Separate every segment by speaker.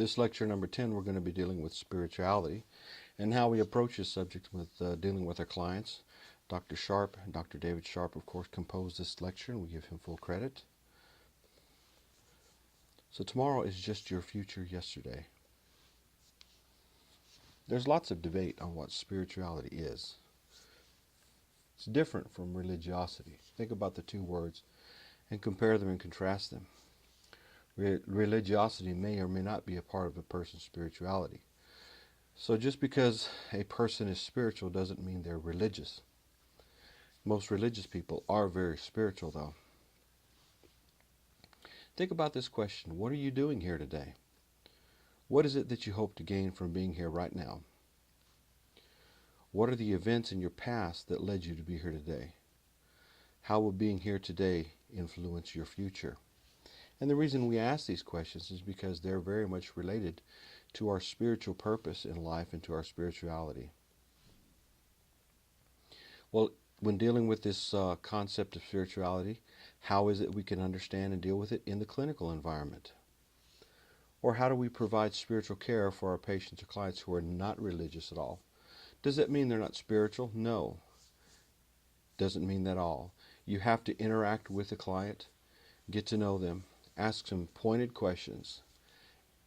Speaker 1: This lecture number 10, we're going to be dealing with spirituality and how we approach this subject with dealing with our clients. Dr. Sharp, Dr. David Sharp, of course, composed this lecture, and we give him full credit. So tomorrow is just your future yesterday. There's lots of debate on what spirituality is. It's different from religiosity. Think about the two words and compare them and contrast them. Religiosity may or may not be a part of a person's spirituality. So just because a person is spiritual doesn't mean they're religious. Most religious people are very spiritual, though. Think about this question. What are you doing here today? What is it that you hope to gain from being here right now? What are the events in your past that led you to be here today? How will being here today influence your future? And the reason we ask these questions is because they're very much related to our spiritual purpose in life and to our spirituality. Well, when dealing with this concept of spirituality, how is it we can understand and deal with it in the clinical environment? Or how do we provide spiritual care for our patients or clients who are not religious at all? Does that mean they're not spiritual? No. Doesn't mean that at all. You have to interact with the client, get to know them, ask some pointed questions,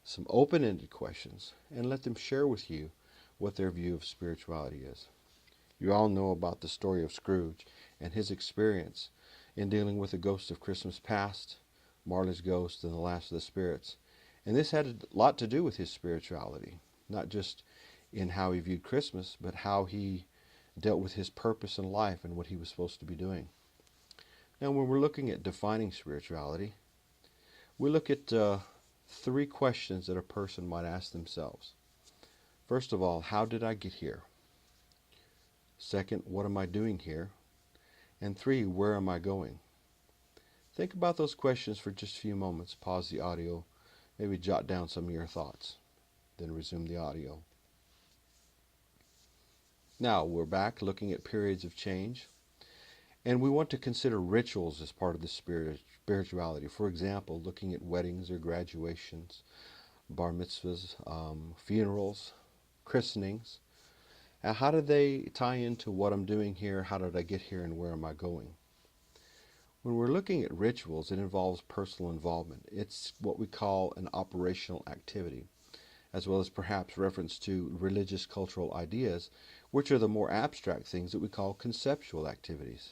Speaker 1: some open-ended questions, and let them share with you what their view of spirituality is. You all know about the story of Scrooge and his experience in dealing with the ghost of Christmas past, Marley's ghost, and the last of the spirits. And this had a lot to do with his spirituality, not just in how he viewed Christmas, but how he dealt with his purpose in life and what he was supposed to be doing. Now, when we're looking at defining spirituality, we look at three questions that a person might ask themselves. First of all, how did I get here? Second, what am I doing here? And three, where am I going? Think about those questions for just a few moments. Pause the audio, maybe jot down some of your thoughts, then resume the audio. Now, we're back looking at periods of change, and we want to consider rituals as part of the spirituality. For example, looking at weddings or graduations, bar mitzvahs, funerals, christenings. Now, how do they tie into what I'm doing here? How did I get here, and where am I going? When we're looking at rituals, it involves personal involvement. It's what we call an operational activity, as well as perhaps reference to religious cultural ideas, which are the more abstract things that we call conceptual activities.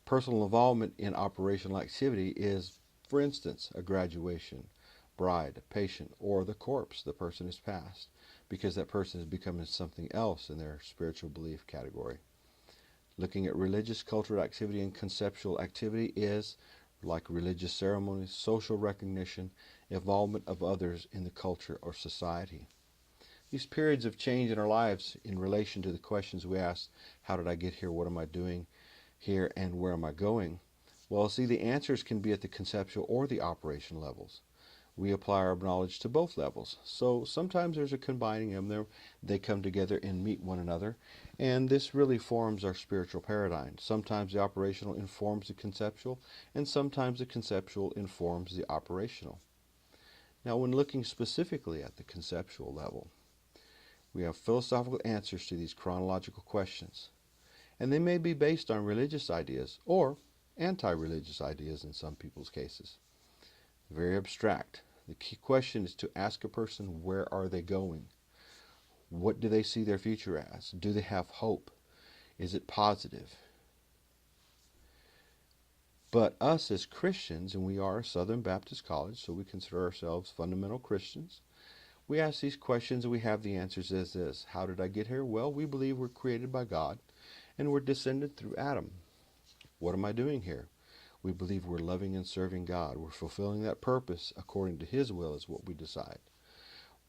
Speaker 1: Personal involvement in operational activity is, for instance, a graduation, bride, patient, or the corpse the person has passed, because that person is becoming something else in their spiritual belief category. Looking at religious cultural activity and conceptual activity is, like religious ceremonies, social recognition, involvement of others in the culture or society. These periods of change in our lives in relation to the questions we ask, how did I get here, what am I doing here, and where am I going? Well, see, the answers can be at the conceptual or the operation levels. We apply our knowledge to both levels. So sometimes there's a combining of them. They come together and meet one another. And this really forms our spiritual paradigm. Sometimes the operational informs the conceptual, and sometimes the conceptual informs the operational. Now, when looking specifically at the conceptual level, we have philosophical answers to these chronological questions. And they may be based on religious ideas or anti-religious ideas in some people's cases. Very abstract. The key question is to ask a person, where are they going? What do they see their future as? Do they have hope? Is it positive? But us as Christians, and we are a Southern Baptist college, so we consider ourselves fundamental Christians, we ask these questions and we have the answers as this. How did I get here? Well, we believe we're created by God and we're descended through Adam. What am I doing here? We believe we're loving and serving God. We're fulfilling that purpose according to His will is what we decide.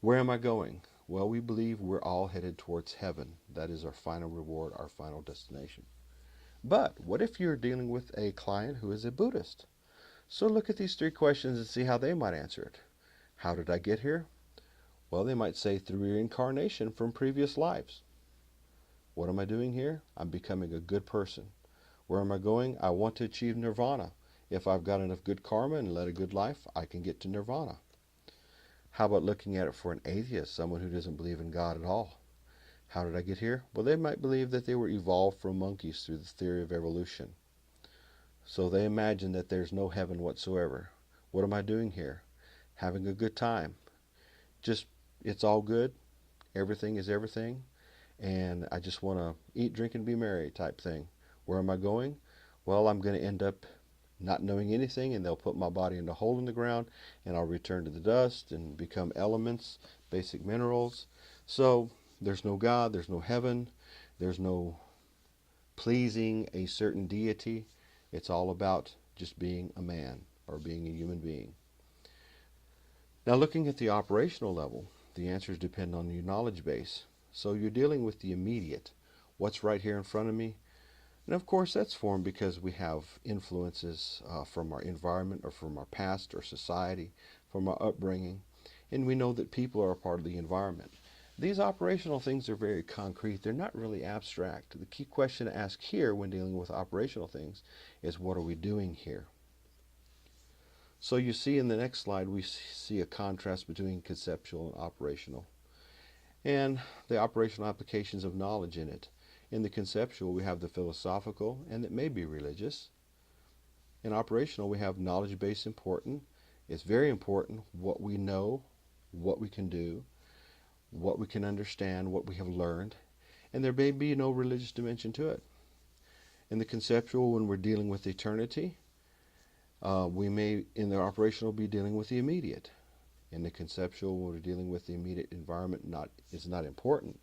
Speaker 1: Where am I going? Well, we believe we're all headed towards heaven. That is our final reward, our final destination. But what if you're dealing with a client who is a Buddhist? So look at these three questions and see how they might answer it. How did I get here? Well, they might say through reincarnation from previous lives. What am I doing here? I'm becoming a good person. Where am I going? I want to achieve nirvana. If I've got enough good karma and led a good life, I can get to nirvana. How about looking at it for an atheist, someone who doesn't believe in God at all? How did I get here? Well, they might believe that they were evolved from monkeys through the theory of evolution. So they imagine that there's no heaven whatsoever. What am I doing here? Having a good time. Just, it's all good. Everything is everything. And I just want to eat, drink, and be merry type thing. Where am I going? Well, I'm going to end up not knowing anything, and they'll put my body in a hole in the ground, and I'll return to the dust and become elements, basic minerals. So there's no God, there's no heaven, there's no pleasing a certain deity. It's all about just being a man or being a human being. Now, looking at the operational level, the answers depend on your knowledge base. So you're dealing with the immediate. What's right here in front of me? And of course, that's formed because we have influences from our environment or from our past or society, from our upbringing, and we know that people are a part of the environment. These operational things are very concrete. They're not really abstract. The key question to ask here when dealing with operational things is, what are we doing here? So you see in the next slide, we see a contrast between conceptual and operational, and the operational applications of knowledge in it. In the conceptual, we have the philosophical, and it may be religious. In operational, we have knowledge-based important. It's very important what we know, what we can do, what we can understand, what we have learned, and there may be no religious dimension to it. In the conceptual, when we're dealing with eternity, we may, in the operational, be dealing with the immediate. In the conceptual, when we're dealing with the immediate environment, is not important.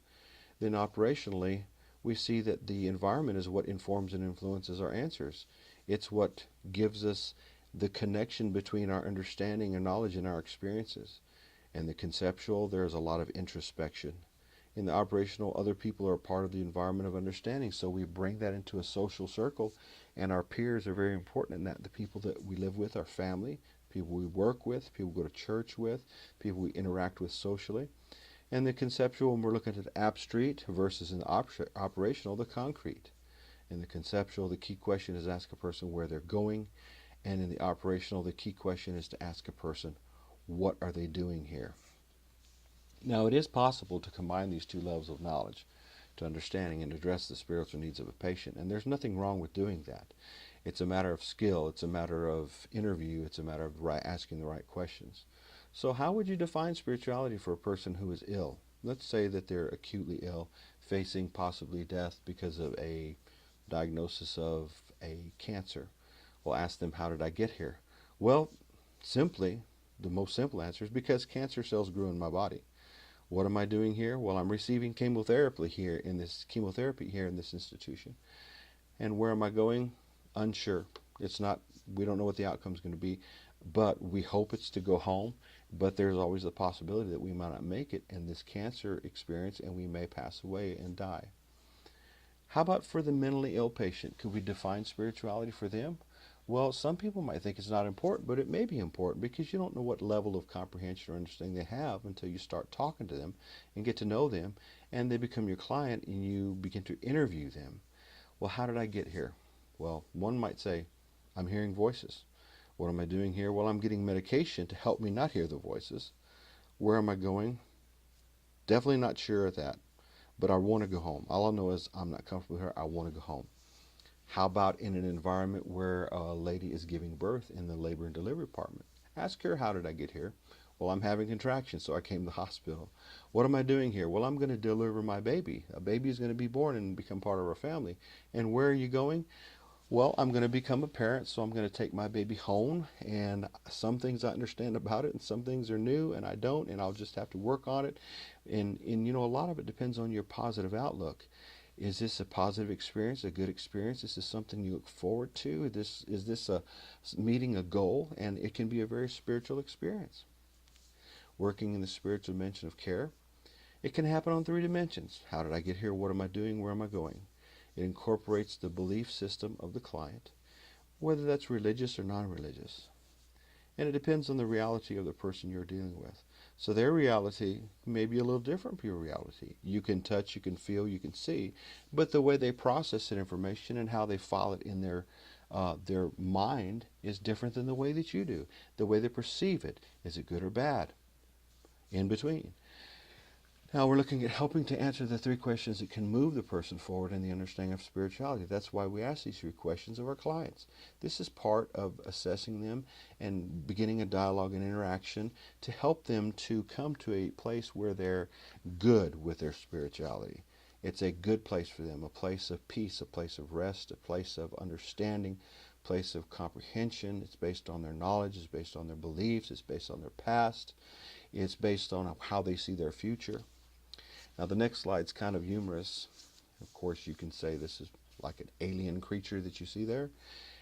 Speaker 1: Then operationally, we see that the environment is what informs and influences our answers. It's what gives us the connection between our understanding and knowledge and our experiences. In the conceptual, there's a lot of introspection. In the operational, other people are part of the environment of understanding, so we bring that into a social circle, and our peers are very important in that. The people that we live with, our family, people we work with, people we go to church with, people we interact with socially. And the conceptual, when we're looking at abstract versus in the operational, the concrete. In the conceptual, the key question is to ask a person where they're going, and in the operational, the key question is to ask a person, what are they doing here? Now, it is possible to combine these two levels of knowledge, to understanding and address the spiritual needs of a patient, and there's nothing wrong with doing that. It's a matter of skill, it's a matter of interview, it's a matter of asking the right questions. So how would you define spirituality for a person who is ill? Let's say that they're acutely ill, facing possibly death because of a diagnosis of a cancer. We'll ask them, how did I get here? Well, simply, the most simple answer is because cancer cells grew in my body. What am I doing here? Well, I'm receiving chemotherapy here in this institution. And where am I going? Unsure. We don't know what the outcome is going to be, but we hope it's to go home. But there's always the possibility that we might not make it in this cancer experience, and we may pass away and die. How about for the mentally ill patient? Could we define spirituality for them? Well, some people might think it's not important, but it may be important because you don't know what level of comprehension or understanding they have until you start talking to them and get to know them, and they become your client and you begin to interview them. Well, how did I get here? Well, one might say, I'm hearing voices. What am I doing here? Well, I'm getting medication to help me not hear the voices. Where am I going? Definitely not sure of that, but I want to go home. All I know is I'm not comfortable here. I want to go home. How about in an environment where a lady is giving birth in the labor and delivery department? Ask her, how did I get here? Well, I'm having contractions, so I came to the hospital. What am I doing here? Well, I'm going to deliver my baby. A baby is going to be born and become part of our family. And where are you going? Well, I'm going to become a parent, so I'm going to take my baby home, and some things I understand about it, and some things are new, and I don't, and I'll just have to work on it. And you know, a lot of it depends on your positive outlook. Is this a positive experience, a good experience? Is this something you look forward to? Is this meeting a goal? And it can be a very spiritual experience. Working in the spiritual dimension of care, it can happen on 3 dimensions. How did I get here? What am I doing? Where am I going? It incorporates the belief system of the client, whether that's religious or non-religious. And it depends on the reality of the person you're dealing with. So their reality may be a little different from your reality. You can touch, you can feel, you can see, but the way they process that information and how they file it in their mind is different than the way that you do. The way they perceive it, is it good or bad? in between. Now we're looking at helping to answer the three questions that can move the person forward in the understanding of spirituality. That's why we ask these three questions of our clients. This is part of assessing them and beginning a dialogue and interaction to help them to come to a place where they're good with their spirituality. It's a good place for them, a place of peace, a place of rest, a place of understanding, a place of comprehension. It's based on their knowledge, it's based on their beliefs, it's based on their past, it's based on how they see their future. Now the next slide's kind of humorous. Of course, you can say this is like an alien creature that you see there.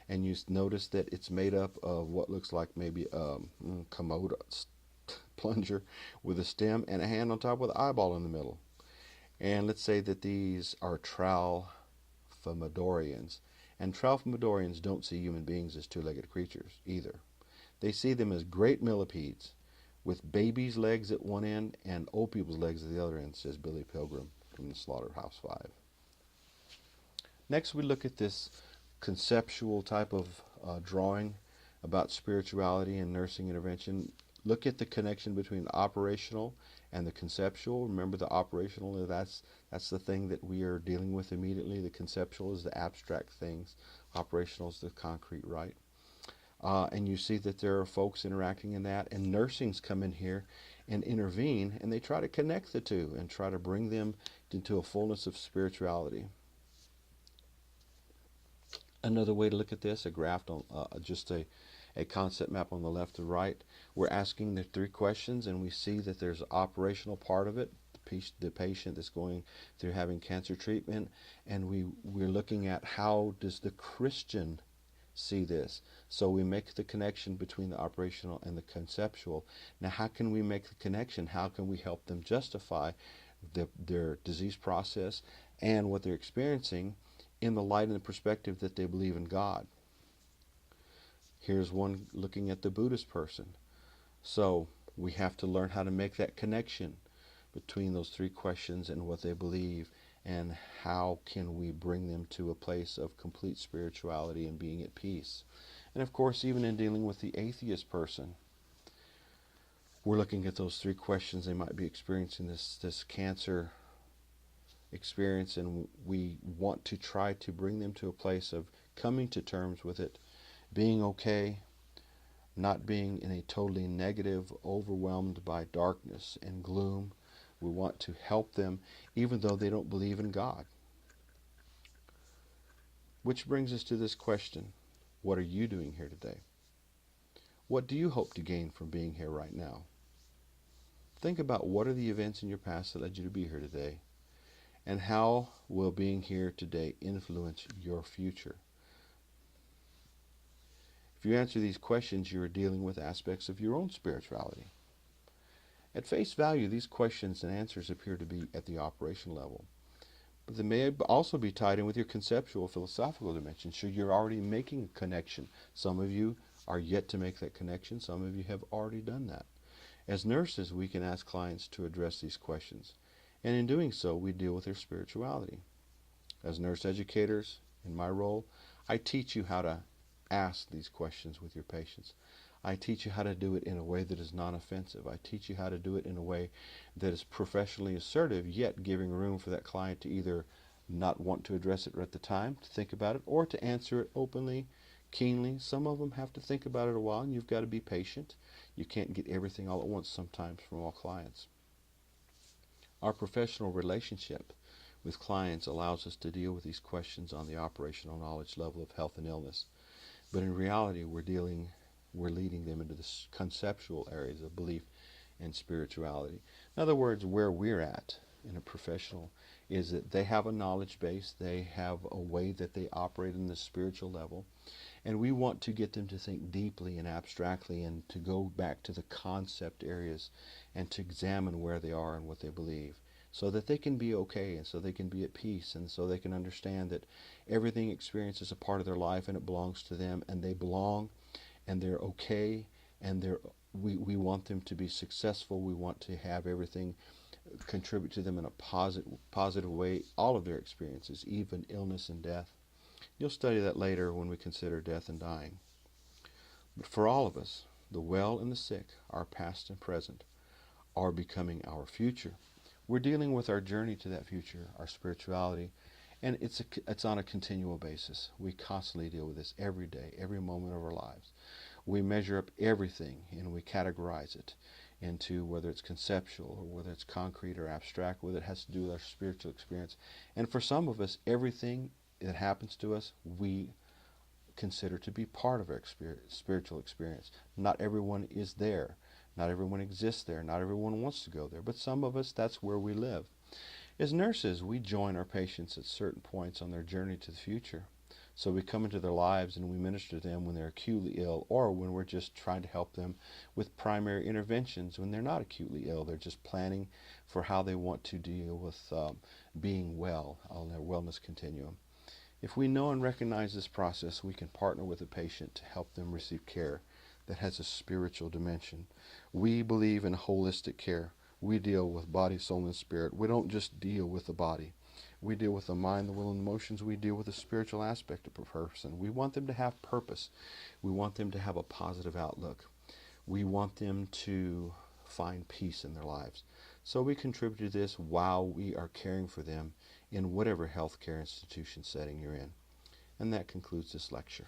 Speaker 1: And you notice that it's made up of what looks like maybe a commode plunger with a stem and a hand on top with an eyeball in the middle. And let's say that these are Tralfamadorians. And Tralfamadorians don't see human beings as two-legged creatures either. They see them as great millipedes with babies' legs at one end and old people's legs at the other end, says Billy Pilgrim from the Slaughterhouse-Five. Next, we look at this conceptual type of drawing about spirituality and nursing intervention. Look at the connection between the operational and the conceptual. Remember, the operational, that's the thing that we are dealing with immediately. The conceptual is the abstract things. Operational is the concrete, right? And you see that there are folks interacting in that, and nursings come in here and intervene, and they try to connect the two and try to bring them into a fullness of spirituality. Another way to look at this, a graph on just a concept map on the left and right. We're asking the three questions, and we see that there's an operational part of it, the patient that's going through having cancer treatment, and we're looking at how does the Christian see this. So we make the connection between the operational and the conceptual. Now, how can we make the connection? How can we help them justify their disease process and what they're experiencing in the light and the perspective that they believe in God? Here's one looking at the Buddhist person. So we have to learn how to make that connection between those three questions and what they believe, and how can we bring them to a place of complete spirituality and being at peace. And of course, even in dealing with the atheist person, we're looking at those three questions. They might be experiencing this cancer experience, and we want to try to bring them to a place of coming to terms with it, being okay, not being in a totally negative, overwhelmed by darkness and gloom. We want to help them even though they don't believe in God. Which brings us to this question: what are you doing here today? What do you hope to gain from being here right now? Think about what are the events in your past that led you to be here today, and how will being here today influence your future? If you answer these questions, you are dealing with aspects of your own spirituality. At face value, these questions and answers appear to be at the operational level, but they may also be tied in with your conceptual, philosophical dimension, so you're already making a connection. Some of you are yet to make that connection. Some of you have already done that. As nurses, we can ask clients to address these questions, and in doing so, we deal with their spirituality. As nurse educators, in my role, I teach you how to ask these questions with your patients. I teach you how to do it in a way that is non-offensive. I teach you how to do it in a way that is professionally assertive, yet giving room for that client to either not want to address it at the time, to think about it, or to answer it openly, keenly. Some of them have to think about it a while, and you've got to be patient. You can't get everything all at once sometimes from all clients. Our professional relationship with clients allows us to deal with these questions on the operational knowledge level of health and illness. But in reality, we're leading them into the conceptual areas of belief and spirituality. In other words, where we're at in a professional is that they have a knowledge base, they have a way that they operate in the spiritual level, and we want to get them to think deeply and abstractly and to go back to the concept areas and to examine where they are and what they believe, so that they can be okay and so they can be at peace and so they can understand that everything experienced is a part of their life and it belongs to them, and they belong and they're okay, and we want them to be successful. We want to have everything contribute to them in a positive way, all of their experiences, even illness and death. You'll study that later when we consider death and dying. But for all of us, the well and the sick, our past and present, are becoming our future. We're dealing with our journey to that future, our spirituality, and it's on a continual basis. We constantly deal with this every day, every moment of our lives. We measure up everything and we categorize it into whether it's conceptual or whether it's concrete or abstract, whether it has to do with our spiritual experience. And for some of us, everything that happens to us, we consider to be part of our spiritual experience. Not everyone is there. Not everyone exists there. Not everyone wants to go there. But some of us, that's where we live. As nurses, we join our patients at certain points on their journey to the future. So we come into their lives and we minister to them when they're acutely ill, or when we're just trying to help them with primary interventions when they're not acutely ill. They're just planning for how they want to deal with being well on their wellness continuum. If we know and recognize this process, we can partner with a patient to help them receive care that has a spiritual dimension. We believe in holistic care. We deal with body, soul, and spirit. We don't just deal with the body. We deal with the mind, the will, and emotions. We deal with the spiritual aspect of a person. We want them to have purpose. We want them to have a positive outlook. We want them to find peace in their lives. So we contribute to this while we are caring for them in whatever healthcare institution setting you're in. And that concludes this lecture.